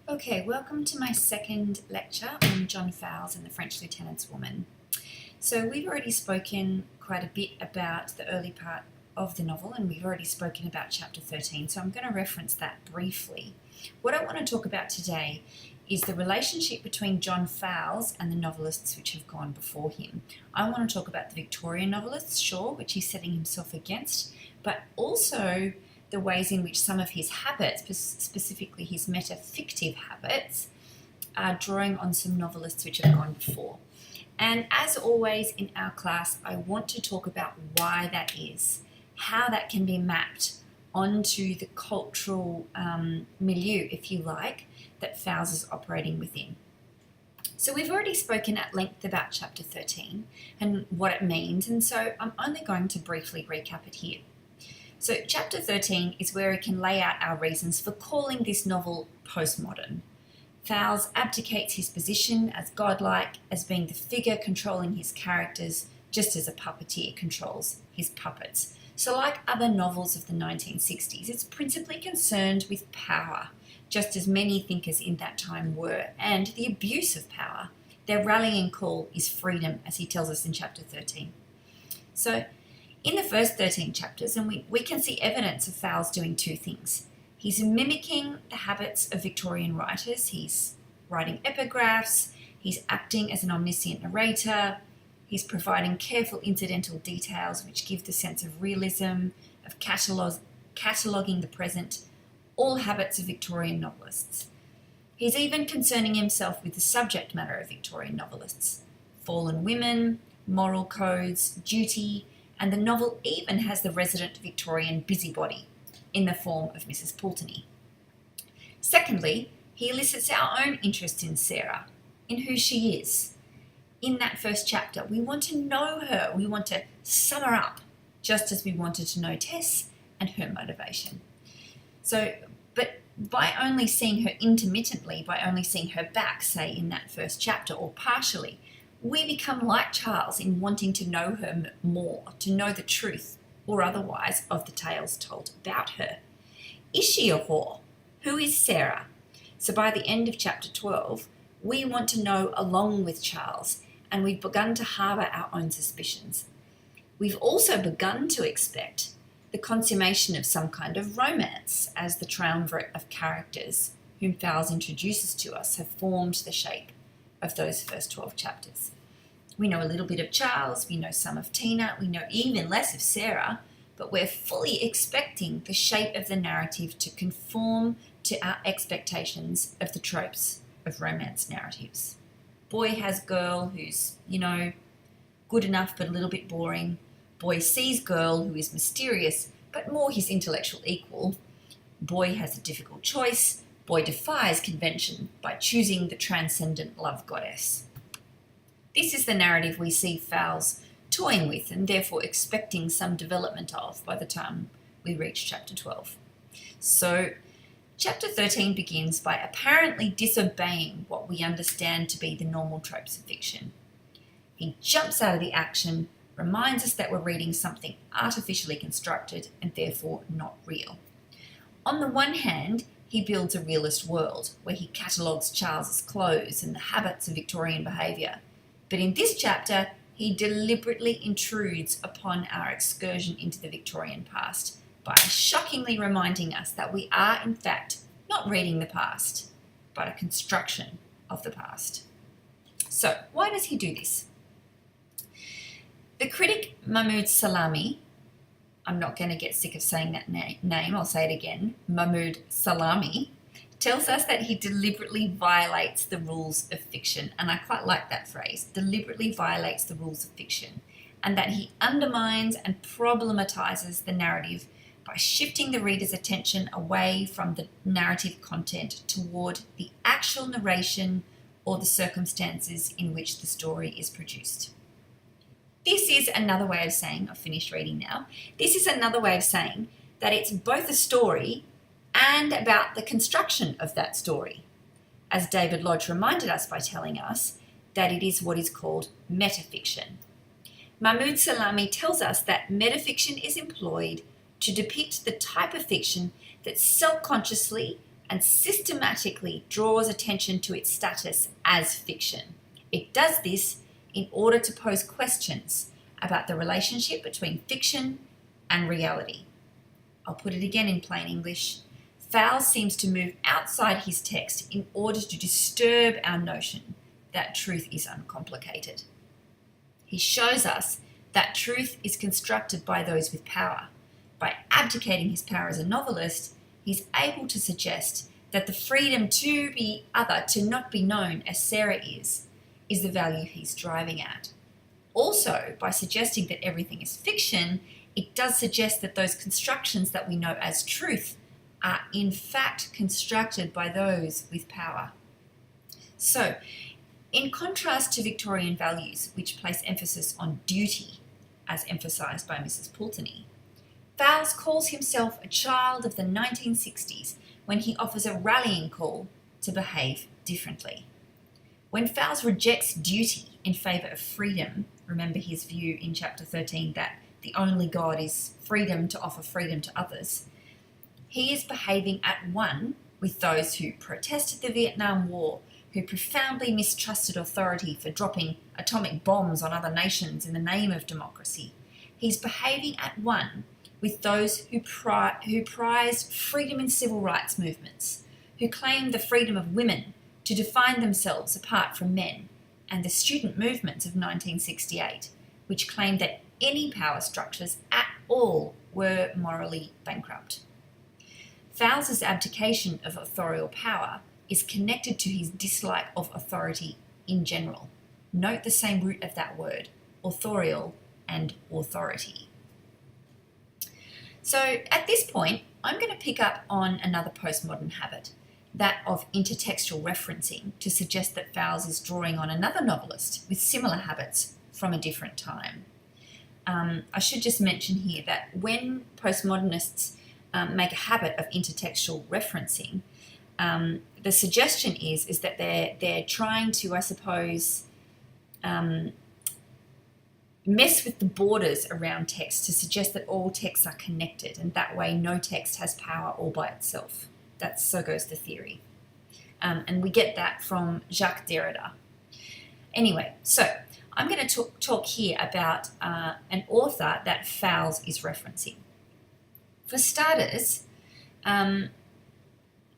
Okay, welcome to my second lecture on John Fowles and the French Lieutenant's Woman. So we've already spoken quite a bit about the early part of the novel, and we've already spoken about chapter 13, so I'm going to reference that briefly. What I want to talk about today is the relationship between John Fowles and the novelists which have gone before him. I want to talk about the Victorian novelists, sure, which he's setting himself against, but also the ways in which some of his habits, specifically his metafictive habits, are drawing on some novelists which have gone before. And as always in our class, I want to talk about why that is, how that can be mapped onto the cultural milieu, if you like, that Fowles is operating within. So we've already spoken at length about chapter 13 and what it means, and so I'm only going to briefly recap it here. So chapter 13 is where we can lay out our reasons for calling this novel postmodern. Fowles abdicates his position as godlike, as being the figure controlling his characters, just as a puppeteer controls his puppets. So like other novels of the 1960s, it's principally concerned with power, just as many thinkers in that time were, and the abuse of power. Their rallying call is freedom, as he tells us in chapter 13. So in the first 13 chapters, and we can see evidence of Fowles doing two things. He's mimicking the habits of Victorian writers. He's writing epigraphs, he's acting as an omniscient narrator, he's providing careful incidental details which give the sense of realism, of cataloguing the present, all habits of Victorian novelists. He's even concerning himself with the subject matter of Victorian novelists: fallen women, moral codes, duty, and the novel even has the resident Victorian busybody in the form of Mrs. Pulteney. Secondly, he elicits our own interest in Sarah, in who she is. In that first chapter, we want to know her, we want to sum her up, just as we wanted to know Tess and her motivation. But by only seeing her intermittently, by only seeing her back, say in that first chapter, or partially, we become like Charles in wanting to know her more, to know the truth, or otherwise, of the tales told about her. Is she a whore? Who is Sarah? So by the end of chapter 12, we want to know along with Charles, and we've begun to harbour our own suspicions. We've also begun to expect the consummation of some kind of romance, as the triumvirate of characters whom Fowles introduces to us have formed the shape of those first 12 chapters. We know a little bit of Charles, we know some of Tina, we know even less of Sarah, but we're fully expecting the shape of the narrative to conform to our expectations of the tropes of romance narratives. Boy has girl who's, good enough but a little bit boring. Boy sees girl who is mysterious but more his intellectual equal. Boy has a difficult choice. Boy defies convention by choosing the transcendent love goddess. This is the narrative we see Fowles toying with and therefore expecting some development of by the time we reach chapter 12. So chapter 13 begins by apparently disobeying what we understand to be the normal tropes of fiction. He jumps out of the action, reminds us that we're reading something artificially constructed and therefore not real. On the one hand, he builds a realist world where he catalogues Charles's clothes and the habits of Victorian behaviour. But in this chapter, he deliberately intrudes upon our excursion into the Victorian past by shockingly reminding us that we are, in fact, not reading the past, but a construction of the past. So, why does he do this? The critic Mahmoud Salami, I'm not going to get sick of saying that name, I'll say it again, Mahmoud Salami, tells us that he deliberately violates the rules of fiction, and I quite like that phrase, deliberately violates the rules of fiction, and that he undermines and problematizes the narrative by shifting the reader's attention away from the narrative content toward the actual narration or the circumstances in which the story is produced. This is another way of saying, I've finished reading now, this is another way of saying that it's both a story and about the construction of that story, as David Lodge reminded us by telling us that it is what is called metafiction. Mahmoud Salami tells us that metafiction is employed to depict the type of fiction that self-consciously and systematically draws attention to its status as fiction. It does this in order to pose questions about the relationship between fiction and reality. I'll put it again in plain English. Fowles seems to move outside his text in order to disturb our notion that truth is uncomplicated. He shows us that truth is constructed by those with power. By abdicating his power as a novelist, he's able to suggest that the freedom to be other, to not be known as Sarah is the value he's driving at. Also, by suggesting that everything is fiction, it does suggest that those constructions that we know as truth are in fact constructed by those with power. So, in contrast to Victorian values, which place emphasis on duty, as emphasised by Mrs. Pulteney, Fowles calls himself a child of the 1960s when he offers a rallying call to behave differently. When Fowles rejects duty in favour of freedom, remember his view in chapter 13 that the only God is freedom to offer freedom to others, he is behaving at one with those who protested the Vietnam War, who profoundly mistrusted authority for dropping atomic bombs on other nations in the name of democracy. He's behaving at one with those who prized freedom in civil rights movements, who claimed the freedom of women to define themselves apart from men, and the student movements of 1968, which claimed that any power structures at all were morally bankrupt. Fowles's abdication of authorial power is connected to his dislike of authority in general. Note the same root of that word, authorial and authority. So at this point, I'm going to pick up on another postmodern habit, that of intertextual referencing, to suggest that Fowles is drawing on another novelist with similar habits from a different time. I should just mention here that when postmodernists make a habit of intertextual referencing, the suggestion is that they're trying to, I suppose, mess with the borders around text to suggest that all texts are connected, and that way no text has power all by itself. So goes the theory. And we get that from Jacques Derrida. Anyway, so I'm going to talk here about an author that Fowles is referencing. For starters, I'm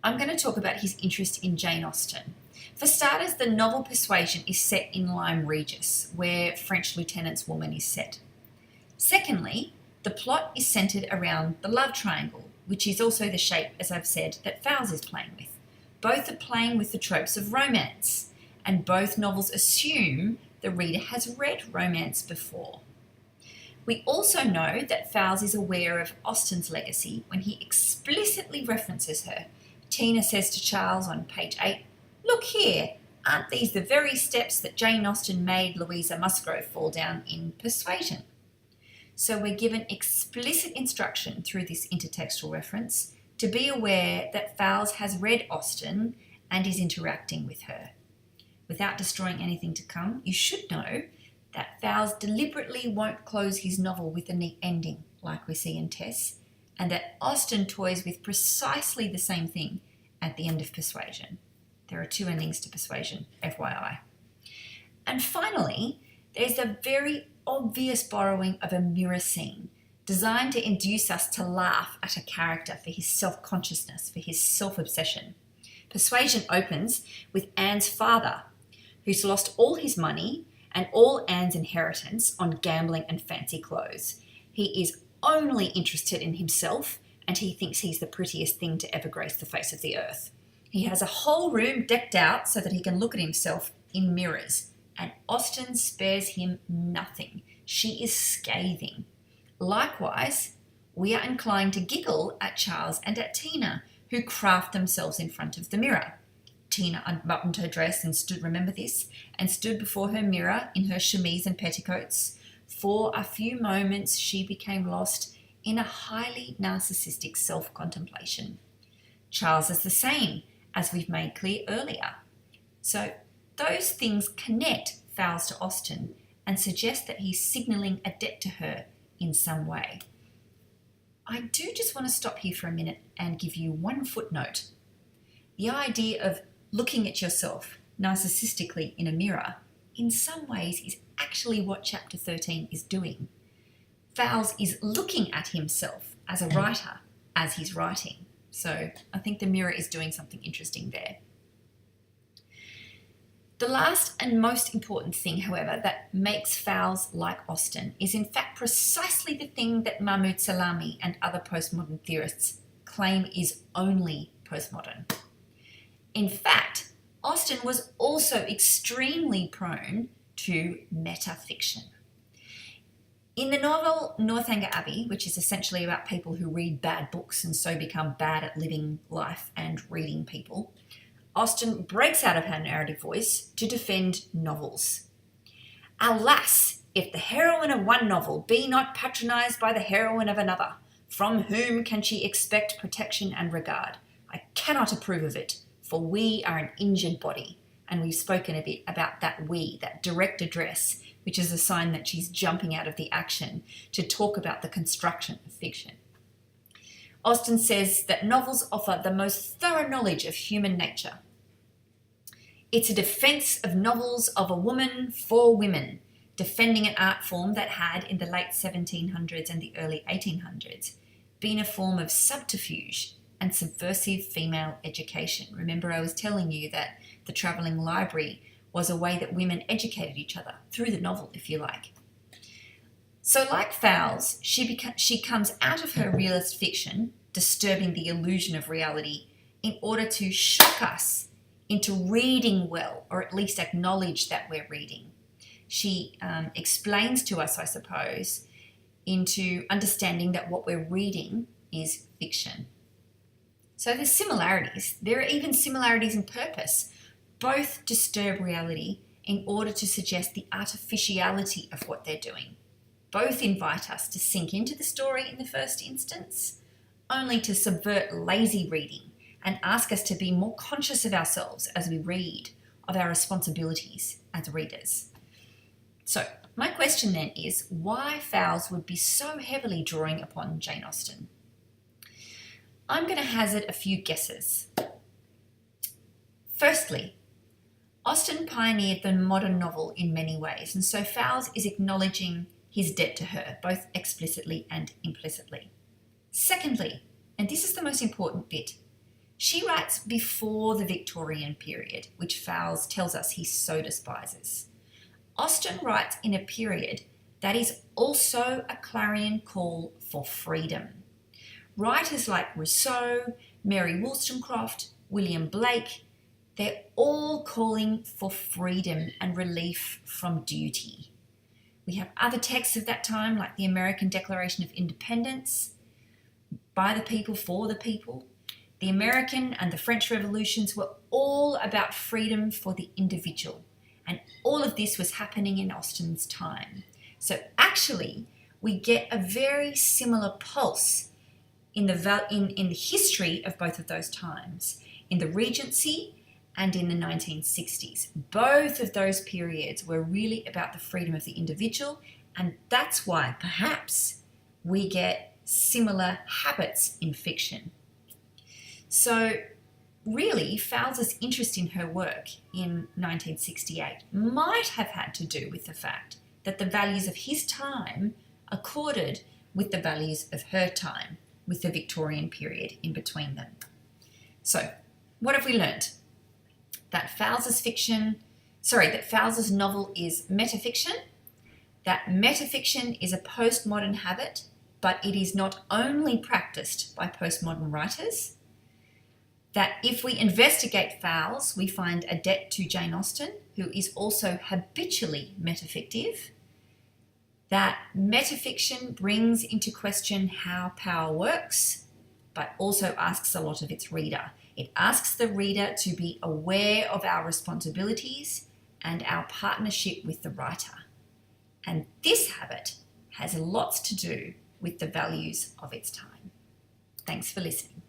going to talk about his interest in Jane Austen. For starters, the novel Persuasion is set in Lyme Regis, where French Lieutenant's Woman is set. Secondly, the plot is centred around the love triangle, which is also the shape, as I've said, that Fowles is playing with. Both are playing with the tropes of romance, and both novels assume the reader has read romance before. We also know that Fowles is aware of Austen's legacy when he explicitly references her. Tina says to Charles on page 8, "Look here, aren't these the very steps that Jane Austen made Louisa Musgrove fall down in Persuasion?" So we're given explicit instruction through this intertextual reference to be aware that Fowles has read Austen and is interacting with her. Without destroying anything to come, you should know that Fowles deliberately won't close his novel with a neat ending like we see in Tess, and that Austen toys with precisely the same thing at the end of Persuasion. There are 2 endings to Persuasion, FYI. And finally, there's a very obvious borrowing of a mirror scene designed to induce us to laugh at a character for his self-consciousness, for his self-obsession. Persuasion opens with Anne's father, who's lost all his money and all Anne's inheritance on gambling and fancy clothes. He is only interested in himself, and he thinks he's the prettiest thing to ever grace the face of the earth. He has a whole room decked out so that he can look at himself in mirrors, and Austen spares him nothing. She is scathing. Likewise, we are inclined to giggle at Charles and at Tina, who craft themselves in front of the mirror. Tina unbuttoned her dress and remember this, and stood before her mirror in her chemise and petticoats. For a few moments she became lost in a highly narcissistic self-contemplation. Charles is the same, as we've made clear earlier. So those things connect Fowles to Austen and suggest that he's signalling a debt to her in some way. I do just want to stop here for a minute and give you one footnote. the idea of looking at yourself narcissistically in a mirror, in some ways is actually what chapter 13 is doing. Fowles is looking at himself as a writer as he's writing. So I think the mirror is doing something interesting there. The last and most important thing, however, that makes Fowles like Austen is in fact precisely the thing that Mahmoud Salami and other postmodern theorists claim is only postmodern. In fact, Austen was also extremely prone to metafiction. In the novel Northanger Abbey, which is essentially about people who read bad books and so become bad at living life and reading people, Austen breaks out of her narrative voice to defend novels. Alas, if the heroine of one novel be not patronised by the heroine of another, from whom can she expect protection and regard? I cannot approve of it, for we are an injured body. And we've spoken a bit about that we, that direct address, which is a sign that she's jumping out of the action to talk about the construction of fiction. Austen says that novels offer the most thorough knowledge of human nature. It's a defence of novels of a woman for women, defending an art form that had, in the late 1700s and the early 1800s, been a form of subterfuge and subversive female education. Remember, I was telling you that the travelling library was a way that women educated each other, through the novel, if you like. So like Fowles, she comes out of her realist fiction, disturbing the illusion of reality, in order to shock us into reading well, or at least acknowledge that we're reading. She explains to us, I suppose, into understanding that what we're reading is fiction. So there's similarities. There are even similarities in purpose. Both disturb reality in order to suggest the artificiality of what they're doing. Both invite us to sink into the story in the first instance, only to subvert lazy reading and ask us to be more conscious of ourselves as we read, of our responsibilities as readers. So my question then is, why Fowles would be so heavily drawing upon Jane Austen? I'm going to hazard a few guesses. Firstly, Austen pioneered the modern novel in many ways, and so Fowles is acknowledging his debt to her, both explicitly and implicitly. Secondly, and this is the most important bit, she writes before the Victorian period, which Fowles tells us he so despises. Austen writes in a period that is also a clarion call for freedom. Writers like Rousseau, Mary Wollstonecraft, William Blake, they're all calling for freedom and relief from duty. We have other texts of that time, like the American Declaration of Independence, by the people, for the people. The American and the French revolutions were all about freedom for the individual. And all of this was happening in Austen's time. So actually, we get a very similar pulse in the history of both of those times, in the Regency and in the 1960s. Both of those periods were really about the freedom of the individual, and that's why perhaps we get similar habits in fiction. So really, Fowles' interest in her work in 1968 might have had to do with the fact that the values of his time accorded with the values of her time, with the Victorian period in between them. So, what have we learned? That Fowles' novel is metafiction, that metafiction is a postmodern habit, but it is not only practiced by postmodern writers, that if we investigate Fowles, we find a debt to Jane Austen, who is also habitually metafictive, that metafiction brings into question how power works, but also asks a lot of its reader. It asks the reader to be aware of our responsibilities and our partnership with the writer. And this habit has lots to do with the values of its time. Thanks for listening.